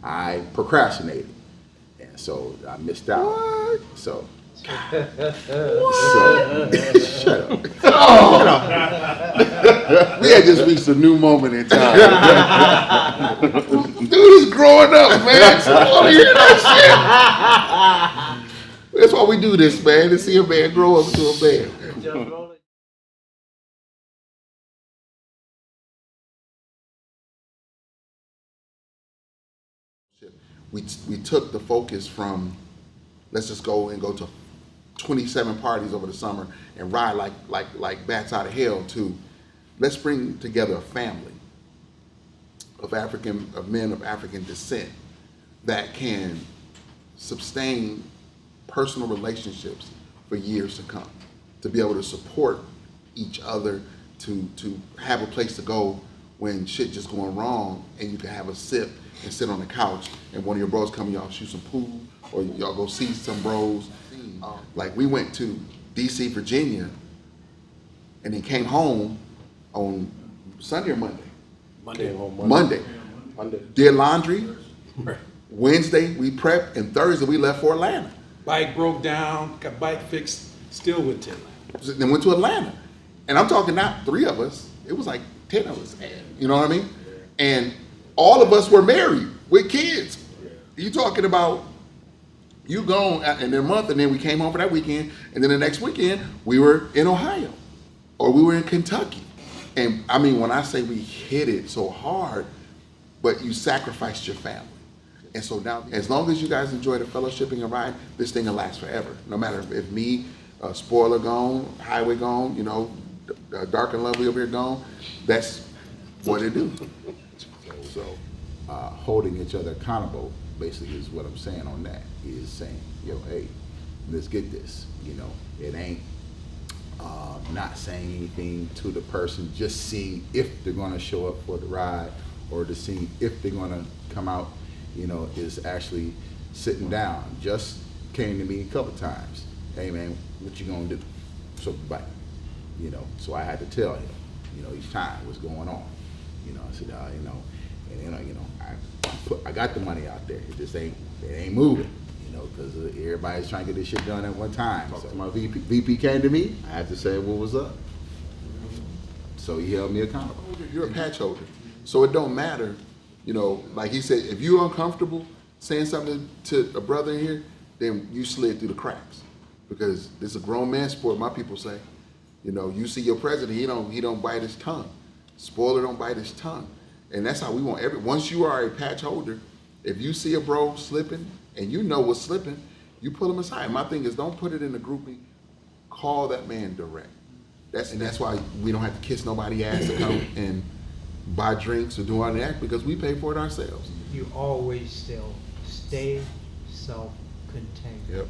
I procrastinated, and so I missed out. What? So. Shut up. We had just reached a new moment in time. Dude is growing up, man. So I want to hear that shit. That's why we do this, man, to see a man grow up to a man. We took the focus from let's just go to 27 parties over the summer and ride like bats out of hell to let's bring together a family of men of African descent that can sustain personal relationships for years to come, to be able to support each other, to have a place to go when shit just going wrong, and you can have a sip and sit on the couch and one of your bros come and y'all shoot some pool or y'all go see some bros. Like we went to DC, Virginia, and then came home on Sunday or Monday? Monday. Did laundry. Wednesday we prepped, and Thursday we left for Atlanta. Bike broke down, got bike fixed, still went to Atlanta. Then went to Atlanta. And I'm talking not 3 of us, it was like 10 of us. You know what I mean? And all of us were married with kids. You talking about you gone in a month, and then we came home for that weekend, and then the next weekend we were in Ohio or we were in Kentucky. And I mean, when I say we hit it so hard, but you sacrificed your family. And so now, as long as you guys enjoy the fellowshipping and ride, this thing will last forever. No matter if me, spoiler gone, highway gone, you know, dark and lovely over here gone, that's what it do. So holding each other accountable basically is what I'm saying on that, is saying, yo, hey, let's get this. You know, it ain't not saying anything to the person, just seeing if they're gonna show up for the ride or to see if they're gonna come out, you know, is actually sitting down. Just came to me a couple times. Hey man, what you gonna do? So bye. You know, so I had to tell him, you know, each time what's going on. You know, I said, you know, and you know, I got the money out there. It just ain't moving. You know, because everybody's trying to get this shit done at one time. So my VP came to me. I had to say what was up. So he held me accountable. You're a patch holder, so it don't matter. You know, like he said, if you're uncomfortable saying something to a brother in here, then you slid through the cracks, because this is a grown man sport. My people say, you know, you see your president, he don't bite his tongue. Spoiler don't bite his tongue, and that's how we want once you are a patch holder, if you see a bro slipping and you know what's slipping, you pull him aside. My thing is, don't put it in a groupie. Call that man direct. That's why we don't have to kiss nobody's ass to come and buy drinks or do all that, because we pay for it ourselves. You always still stay self-contained. Yep.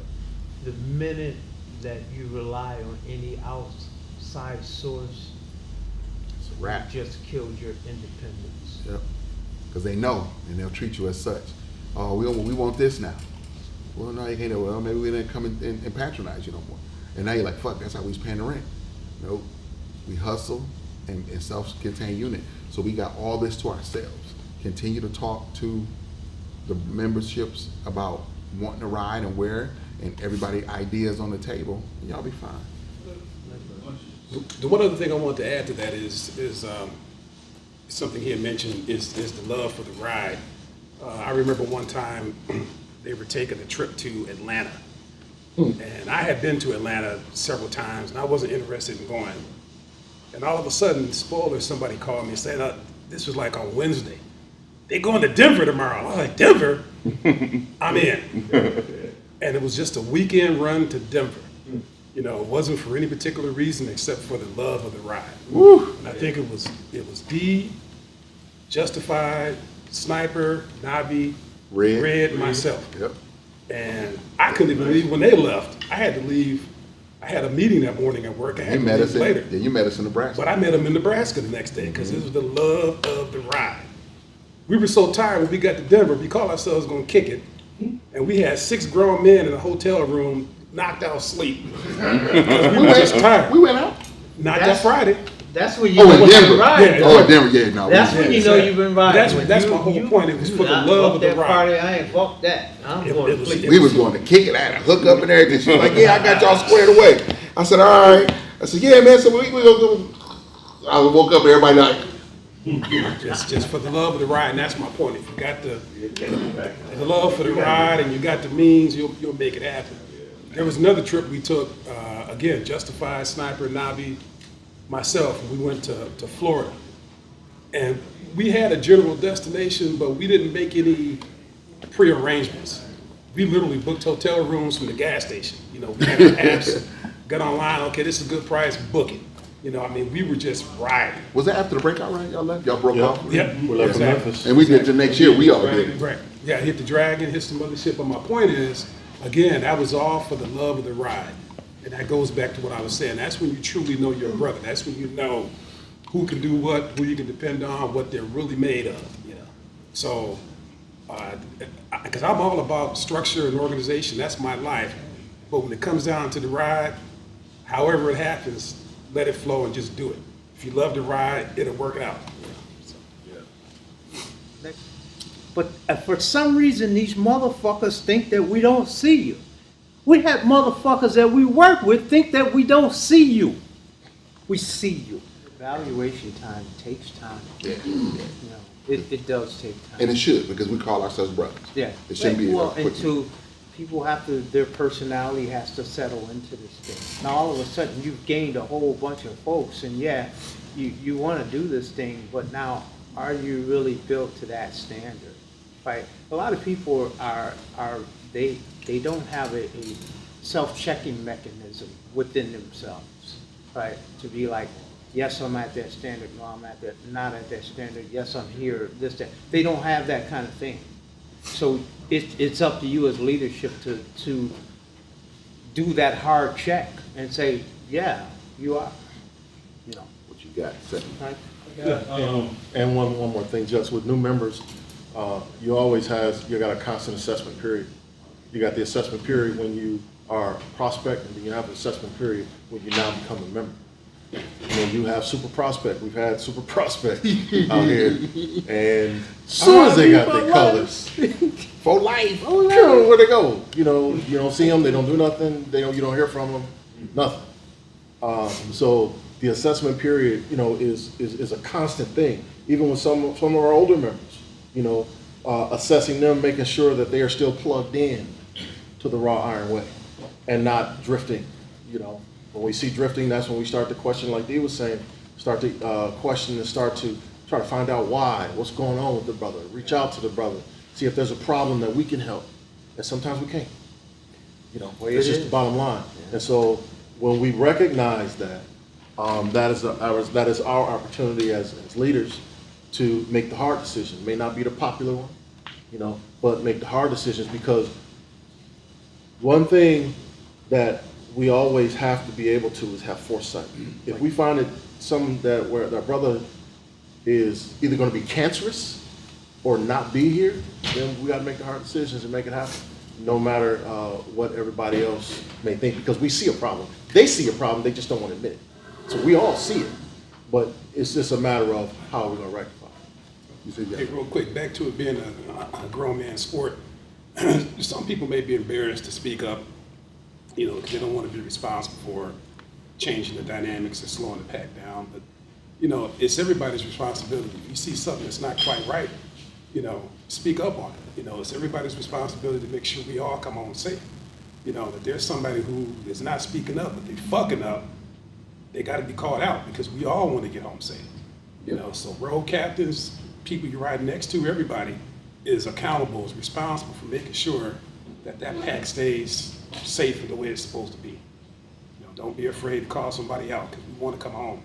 The minute that you rely on any outside source, It's a wrap. you just killed your independence. Yep. Because they know, and they'll treat you as such. Oh, we want this now. Well, no, you can't. Well, maybe we didn't come and patronize you no more. And now you're like, fuck, that's how we was paying the rent. Nope. We hustle and self-contained unit. So we got all this to ourselves. Continue to talk to the memberships about wanting to ride and where, and everybody ideas on the table, and y'all be fine. The one other thing I want to add to that is something he had mentioned is the love for the ride. I remember one time they were taking a trip to Atlanta, and I had been to Atlanta several times, and I wasn't interested in going. And all of a sudden, spoiler, somebody called me and said, this was like on Wednesday, they going to Denver tomorrow. I was like, Denver? I'm in. And it was just a weekend run to Denver. You know, it wasn't for any particular reason except for the love of the ride. Woo. And I think it was D, Justified, Sniper, Nabi, Red, and myself. Yep. And I couldn't even leave when they left. I had to leave. I had a meeting that morning at work. I had to leave later. Yeah, you met us in Nebraska. But I met him in Nebraska the next day because it was the love of the ride. We were so tired when we got to Denver, we called ourselves going to kick it. And we had 6 grown men in a hotel room knocked out sleep. We were just tired. We went out. Not that Friday. That's when you Oh, know in you've Denver. been riding. Yeah, Oh, in Denver, yeah, no. That's when you know Yeah. you've been riding. That's my whole point. It was for the love of the that ride. party. I ain't fuck that. I'm It going to was- sleep. We was going to kick it, I had a hook up and everything. She was like, yeah, I got y'all squared away. I said, all right. I said, yeah, man, so we gonna go. I woke up and everybody like, Just for the love of the ride, and that's my point. If you got the love for the ride and you got the means, you'll make it happen. There was another trip we took, again, Justified, Sniper, Nabi, myself, and we went to Florida. And we had a general destination, but we didn't make any pre-arrangements. We literally booked hotel rooms from the gas station. You know, we had our apps, got online, okay, this is a good price, book it. You know, I mean, we were just riding. was that after the breakout, right? Y'all left? Y'all broke off? Yep. We left for exactly. Memphis. And we did the next year, we all did. Right. Yeah, hit the Dragon, hit some other shit. But my point is, again, that was all for the love of the ride. And that goes back to what I was saying. That's when you truly know your brother. That's when you know who can do what, who you can depend on, what they're really made of, you know. So, because I'm all about structure and organization, that's my life. But when it comes down to the ride, however it happens, let it flow and just do it. If you love the ride, it'll work out. But for some reason, these motherfuckers think that we don't see you. We have motherfuckers that we work with think that we don't see you. We see you. Evaluation time takes time. Yeah. You know, it does take time. And it should, because we call ourselves brothers. Yeah. It shouldn't be. Well, a and quick- to, people have to, their personality has to settle into this thing. Now, all of a sudden, you've gained a whole bunch of folks, and yeah, you want to do this thing, but now, are you really built to that standard? Right? A lot of people they don't have a self-checking mechanism within themselves, right? To be like, yes, I'm at that standard, no, I'm not at that standard, yes, I'm here, this, that. They don't have that kind of thing. So it's up to you as leadership to do that hard check and say, yeah, you are, you know. What you got, second. Right? And one more thing, just with new members, you got a constant assessment period. You got the assessment period when you are a prospect, and then you have an assessment period when you now become a member. You know, you have super prospect. We've had super prospect out here, and as soon as they got their colors, For life. where they go? You know, you don't see them. They don't do nothing. You don't hear from them. Nothing. So the assessment period, you know, is a constant thing. Even with some of our older members, you know, assessing them, making sure that they are still plugged in to the raw iron way and not drifting. You know, when we see drifting, that's when we start to question, like Dee was saying, start to question and start to try to find out why, what's going on with the brother. Reach out to the brother, see if there's a problem that we can help, and sometimes we can't. You know, it's just the bottom line. And so when we recognize that, that is our opportunity as leaders to make the hard decision. It may not be the popular one, you know, but make the hard decisions, because one thing that we always have to be able to is have foresight. If we find it where our brother is either going to be cancerous or not be here, then we got to make the hard decisions and make it happen, no matter what everybody else may think, because we see a problem. They see a problem, they just don't want to admit it. So we all see it, but it's just a matter of how we're going to rectify it. You said, yeah. Hey, real quick, back to it being a grown man sport. Some people may be embarrassed to speak up, you know, because they don't want to be responsible for changing the dynamics and slowing the pack down. But, you know, it's everybody's responsibility. If you see something that's not quite right, you know, speak up on it. You know, it's everybody's responsibility to make sure we all come home safe. You know, that there's somebody who is not speaking up, but they fucking up, they got to be called out, because we all want to get home safe. You know, so road captains, people you're riding next to, everybody is accountable, is responsible for making sure that that pack stays safe in the way it's supposed to be. You know, don't be afraid to call somebody out, because we want to come home.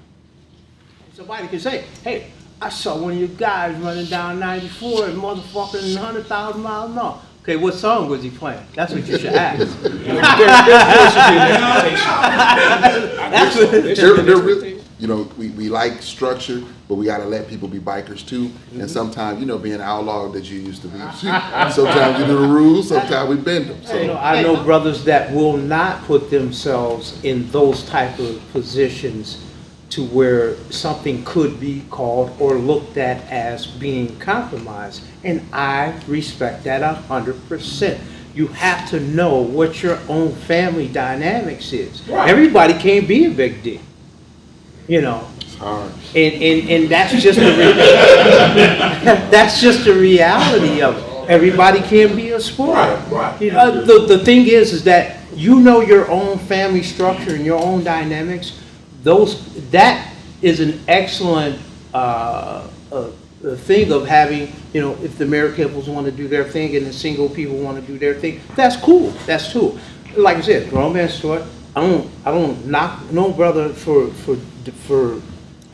Somebody can say, hey, I saw one of your guys running down 94 and motherfucking 100,000 miles an hour. Okay, what song was he playing? That's what you should ask. There should be an expectation. They're really, you know, we like structure, but we got to let people be bikers too. And sometimes, you know, being outlaw that you used to be. Sometimes you do the rules, sometimes we bend them. You know, So I know brothers that will not put themselves in those type of positions to where something could be called or looked at as being compromised. And I respect that 100%. You have to know what your own family dynamics is. Right. Everybody can't be a big D, you know. It's hard. And that's just that's just the reality of it. Everybody can't be a sport. Right. You know, the thing is that you know your own family structure and your own dynamics. That is an excellent thing of having, you know, if the married couples want to do their thing and the single people want to do their thing, that's cool. That's cool. Like I said, grown man sport. I don't knock no brother for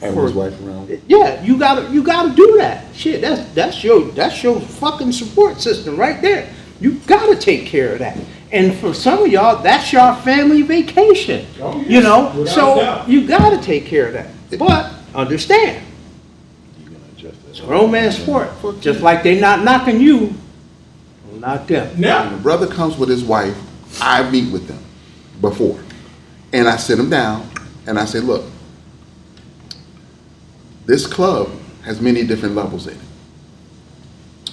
Having his wife around. yeah, you gotta do that. Shit, that's your fucking support system right there. You gotta take care of that. And for some of y'all, that's your family vacation. Oh, yes, You know, without so doubt. you gotta take care of that. But understand, You're gonna adjust that. it's a grown man sport. Just like they not knocking you, don't knock them. When Now, the brother comes with his wife, I meet with them before. And I sit them down and I say, look, this club has many different levels in it.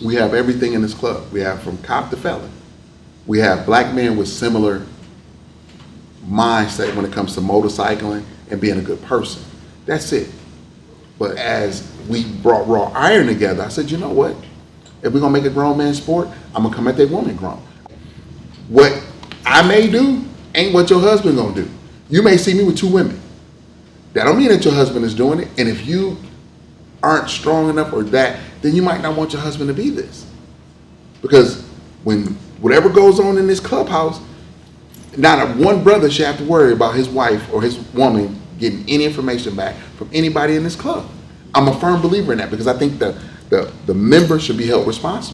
We have everything in this club. We have from cop to felon. We have black men with similar mindset when it comes to motorcycling and being a good person. That's it. But as we brought raw iron together, I said, you know what? If we're gonna make a grown man sport, I'm gonna come at that woman grown. What I may do ain't what your husband gonna do. You may see me with two women. That don't mean that your husband is doing it. And if you aren't strong enough or that, then you might not want your husband to be this. Because when whatever goes on in this clubhouse, not one brother should have to worry about his wife or his woman getting any information back from anybody in this club. I'm a firm believer in that because I think the member should be held responsible.